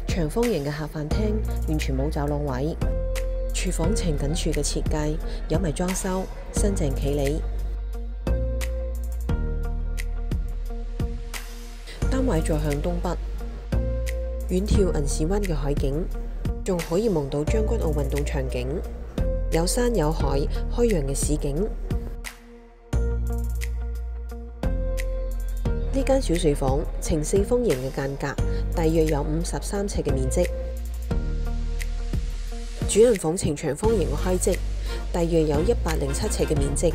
長方形嘅客飯廳完全冇走廊位，廚房呈緊柱嘅設計，有埋裝修，新淨企理。單位再向東北，遠眺銀線灣嘅海景，仲可以望到將軍澳運動場景，有山有海，開揚嘅市景。呢間小睡房呈四方形嘅間隔，大約有53尺嘅面積。主人房呈長方形嘅開積，大約有107尺嘅面積。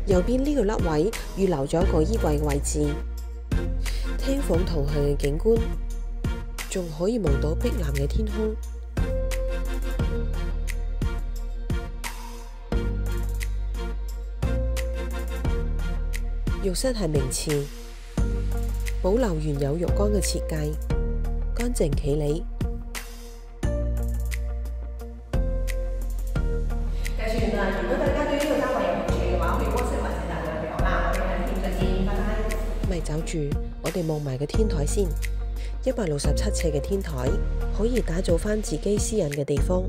右邊呢個凹位預留咗一個衣櫃嘅位置。廳房同向嘅景觀，仲可以望到碧藍嘅天空。浴室係名廁，保留原有浴缸嘅設計，乾淨企理。如果大家對呢個單位有興趣嘅話，可以 WhatsApp 或者打電話俾我啦。我哋喺店再見，拜拜。咪走住，我哋望埋個天台先。167尺嘅天台，可以打造返自己私隱嘅地方。